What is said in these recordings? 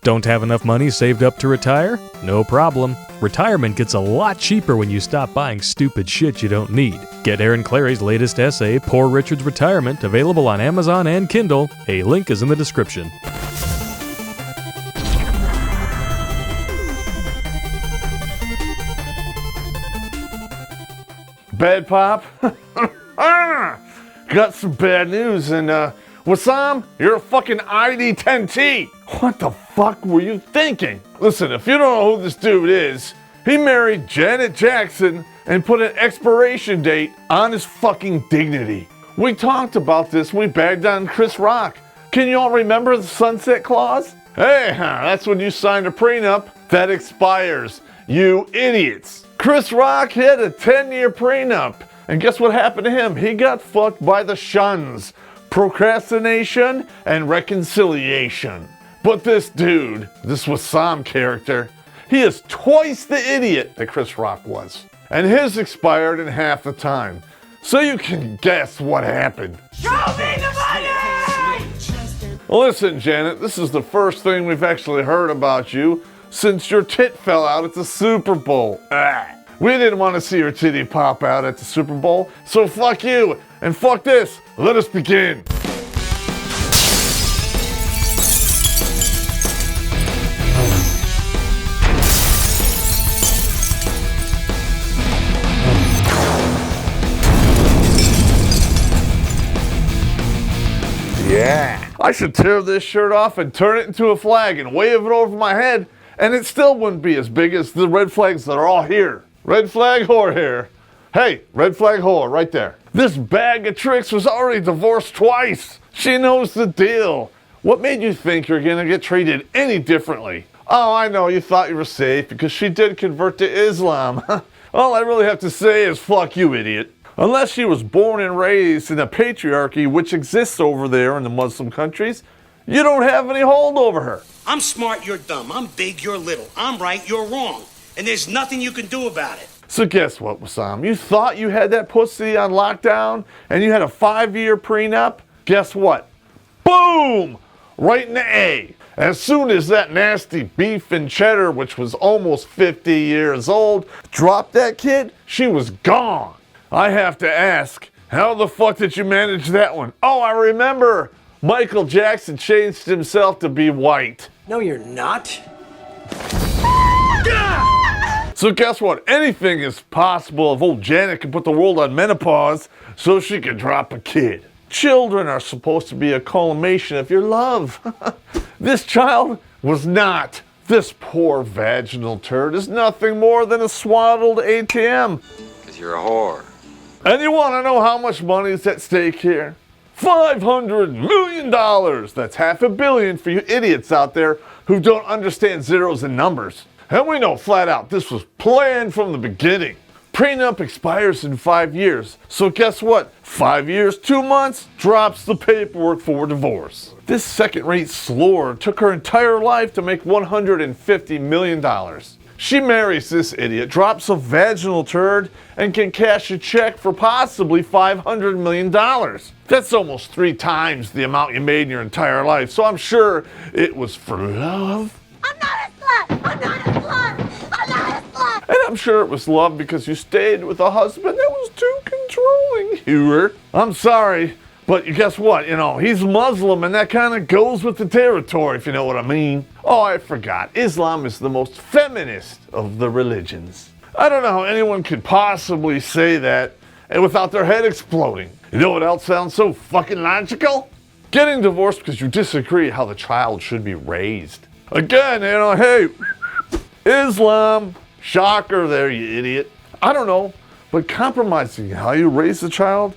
Don't have enough money saved up to retire? No problem. Retirement gets a lot cheaper when you stop buying stupid shit you don't need. Get Aaron Clary's latest essay, Poor Richard's Retirement, available on Amazon and Kindle. A link is in the description. Bad Popp? Got some bad news, and Wissam, you're a fucking ID10T. What the fuck were you thinking? Listen, if you don't know who this dude is, he married Janet Jackson and put an expiration date on his fucking dignity. We talked about this when we bagged on Chris Rock. Can you all remember the sunset clause? Hey, that's when you signed a prenup that expires. You idiots. Chris Rock had a 10-year prenup. And guess what happened to him? He got fucked by the shuns. Procrastination and reconciliation. But this dude, this Wissam character, he is twice the idiot that Chris Rock was. And his expired in half the time. So you can guess what happened. Show me the money! Listen, Janet, this is the first thing we've actually heard about you since your tit fell out at the Super Bowl. We didn't want to see your titty pop out at the Super Bowl, so fuck you, and fuck this. Let us begin. Yeah. I should tear this shirt off and turn it into a flag and wave it over my head, and it still wouldn't be as big as the red flags that are all here. Red flag whore here. Hey, red flag whore right there. This bag of tricks was already divorced twice. She knows the deal. What made you think you're gonna get treated any differently? Oh, I know, you thought you were safe because she did convert to Islam. All I really have to say is fuck you, idiot. Unless she was born and raised in a patriarchy which exists over there in the Muslim countries, you don't have any hold over her. I'm smart, you're dumb. I'm big, you're little. I'm right, you're wrong. And there's nothing you can do about it. So guess what, Wissam? You thought you had that pussy on lockdown and you had a 5-year prenup? Guess what? Boom! Right in the A. As soon as that nasty beef and cheddar, which was almost 50 years old, dropped that kid, she was gone. I have to ask, how the fuck did you manage that one? Oh, I remember. Michael Jackson changed himself to be white. No, you're not. So guess what? Anything is possible if old Janet can put the world on menopause so she can drop a kid. Children are supposed to be a culmination of your love. This child was not. This poor vaginal turd is nothing more than a swaddled ATM. Because you're a whore. And you want to know how much money is at stake here? $500 million. That's $500 million for you idiots out there who don't understand zeros and numbers. And we know flat out this was planned from the beginning. Prenup expires in 5 years. So guess what? 5 years, 2 months, drops the paperwork for divorce. This second-rate slore took her entire life to make $150 million. She marries this idiot, drops a vaginal turd, and can cash a check for possibly $500 million. That's almost 3 times the amount you made in your entire life, so I'm sure it was for love. I'm not a slut! I'm not a slut! I'm not a slut! And I'm sure it was love because you stayed with a husband that was too controlling. Hooer. I'm sorry, but guess what? You know, he's Muslim and that kind of goes with the territory, if you know what I mean. Oh, I forgot. Islam is the most feminist of the religions. I don't know how anyone could possibly say that and without their head exploding. You know what else sounds so fucking logical? Getting divorced because you disagree how the child should be raised. Again, you know, hey, Islam. Shocker there, you idiot. I don't know, but compromising how you raise a child,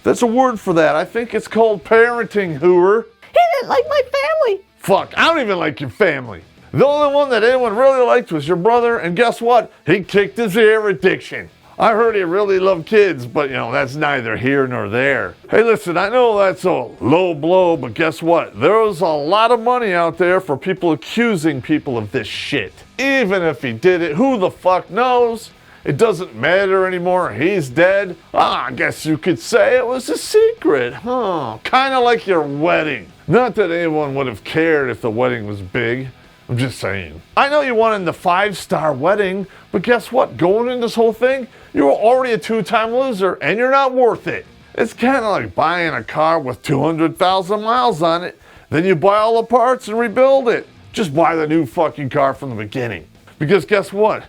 that's a word for that. I think it's called parenting, hooer. He didn't like my family. Fuck, I don't even like your family. The only one that anyone really liked was your brother, and guess what? He kicked his ear addiction. I heard he really loved kids, but you know, that's neither here nor there. Hey, listen, I know that's a low blow, but guess what? There's a lot of money out there for people accusing people of this shit. Even if he did it, who the fuck knows? It doesn't matter anymore. He's dead. I guess you could say it was a secret, huh? Kind of like your wedding. Not that anyone would have cared if the wedding was big. I'm just saying. I know you wanted the 5-star wedding, but guess what? Going in this whole thing, you were already a 2-time loser, and you're not worth it. It's kind of like buying a car with 200,000 miles on it, then you buy all the parts and rebuild it. Just buy the new fucking car from the beginning. Because guess what?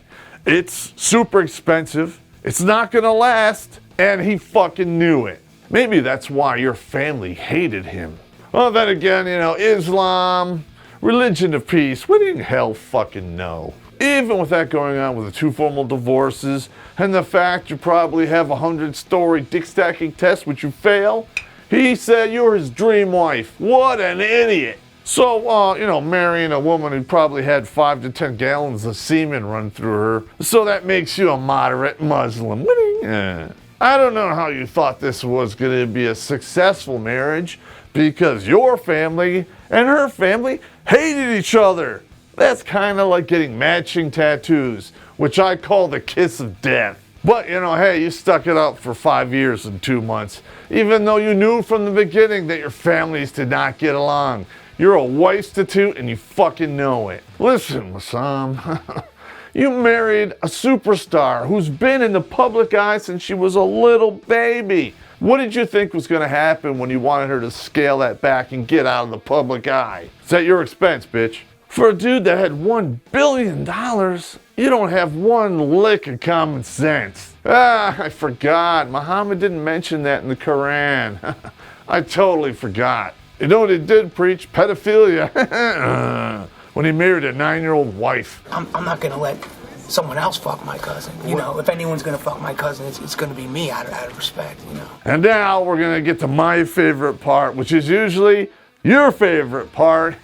It's super expensive, it's not gonna last, and he fucking knew it. Maybe that's why your family hated him. Well, then again, Islam, religion of peace, what in hell fucking know? Even with that going on with the 2 formal divorces and the fact you probably have a 100-story dick stacking test which you fail, he said you're his dream wife. What an idiot. So, marrying a woman who probably had 5 to 10 gallons of semen run through her, so that makes you a moderate Muslim. I don't know how you thought this was going to be a successful marriage, because your family and her family hated each other. That's kind of like getting matching tattoos, which I call the kiss of death. But, hey, you stuck it out for 5 years and 2 months, even though you knew from the beginning that your families did not get along. You're a wife-stitute and you fucking know it. Listen, Wissam, you married a superstar who's been in the public eye since she was a little baby. What did you think was going to happen when you wanted her to scale that back and get out of the public eye? It's at your expense, bitch. For a dude that had $1 billion, you don't have one lick of common sense. I forgot. Muhammad didn't mention that in the Quran. I totally forgot. You know what he did preach? Pedophilia. When he married a 9-year-old wife. I'm not going to let someone else fuck my cousin. If anyone's going to fuck my cousin, it's going to be me out of respect, And now we're going to get to my favorite part, which is usually your favorite part.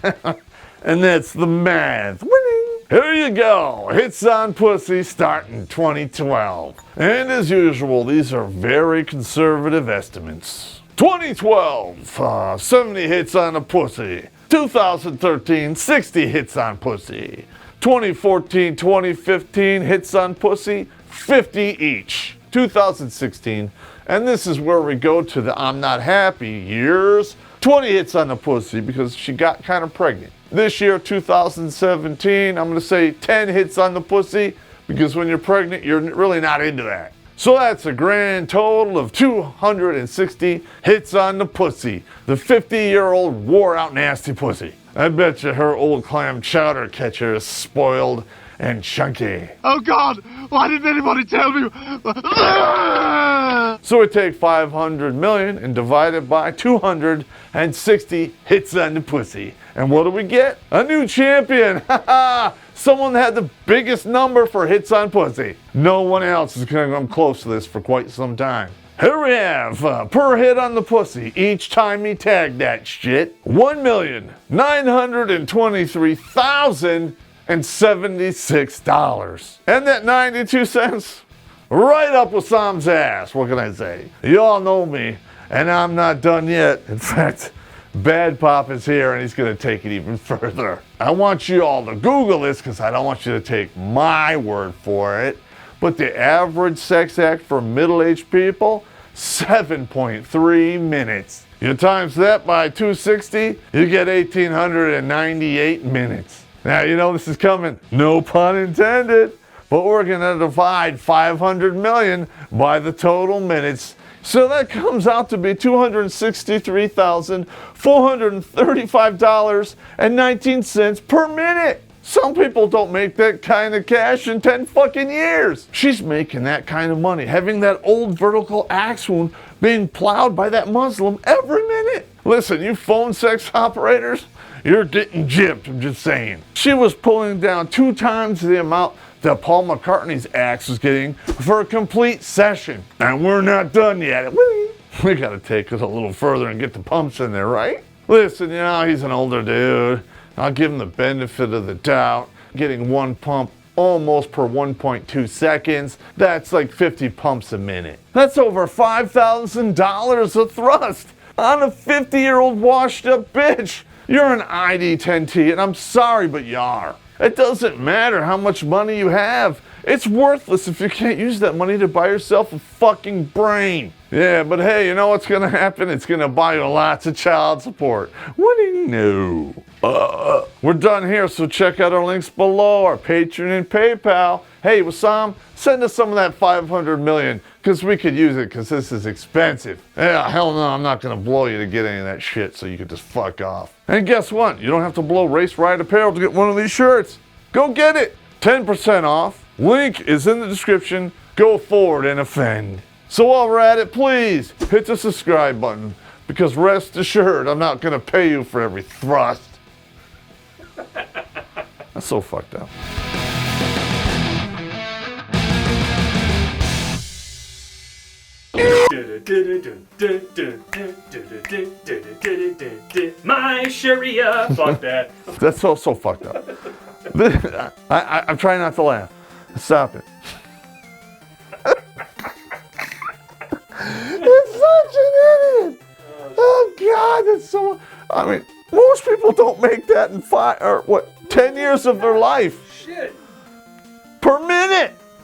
And that's the math. Winning. Here you go. Hits on pussy starting 2012. And as usual, these are very conservative estimates. 2012, 70 hits on a pussy. 2013, 60 hits on pussy. 2014, 2015 hits on pussy, 50 each. 2016, and this is where we go to the I'm not happy years. 20 hits on the pussy because she got kind of pregnant. This year, 2017, I'm going to say 10 hits on the pussy because when you're pregnant, you're really not into that. So that's a grand total of 260 hits on the pussy. The 50-year-old wore out nasty pussy. I bet you her old clam chowder catcher is spoiled and chunky. Oh God, why didn't anybody tell me? So we take 500 million and divide it by 260 hits on the pussy. And what do we get? A new champion. Someone that had the biggest number for hits on pussy. No one else is going to come close to this for quite some time. Here we have, per hit on the pussy, each time he tagged that shit, $1,923,076. And that 92 cents, right up with Sam's ass, what can I say? You all know me, and I'm not done yet. In fact, Bad Popp is here, and he's going to take it even further. I want you all to Google this, because I don't want you to take my word for it. But the average sex act for middle-aged people, 7.3 minutes. You times that by 260, you get 1,898 minutes. Now, you know this is coming. No pun intended. But we're going to divide 500 million by the total minutes. So that comes out to be $263,435.19 per minute. Some people don't make that kind of cash in 10 fucking years. She's making that kind of money, having that old vertical axe wound being plowed by that Muslim every minute. Listen, you phone sex operators, you're getting gypped, I'm just saying. She was pulling down 2 times the amount that Paul McCartney's axe was getting for a complete session. And we're not done yet. We gotta take it a little further and get the pumps in there, right? Listen, he's an older dude. I'll give him the benefit of the doubt. Getting 1 pump almost per 1.2 seconds, that's like 50 pumps a minute. That's over $5,000 a thrust on a 50-year-old washed up bitch. You're an ID10T, and I'm sorry, but you are. It doesn't matter how much money you have. It's worthless if you can't use that money to buy yourself a fucking brain. Yeah, but hey, you know what's gonna happen? It's gonna buy you lots of child support. What do you know? We're done here, so check out our links below, our Patreon and PayPal. Hey, Wissam, send us some of that 500 million, because we could use it, because this is expensive. Yeah, hell no, I'm not gonna blow you to get any of that shit, so you could just fuck off. And guess what? You don't have to blow Race Riot Apparel to get one of these shirts. Go get it! 10% off. Link is in the description. Go forward and offend. So while we're at it, please hit the subscribe button, because rest assured, I'm not going to pay you for every thrust. That's so fucked up. My Sharia, fuck that. That's so fucked up. I'm trying not to laugh. Stop it. It's such an idiot. Oh God, that's so. I mean, most people don't make that in 10 years of their life. Shit.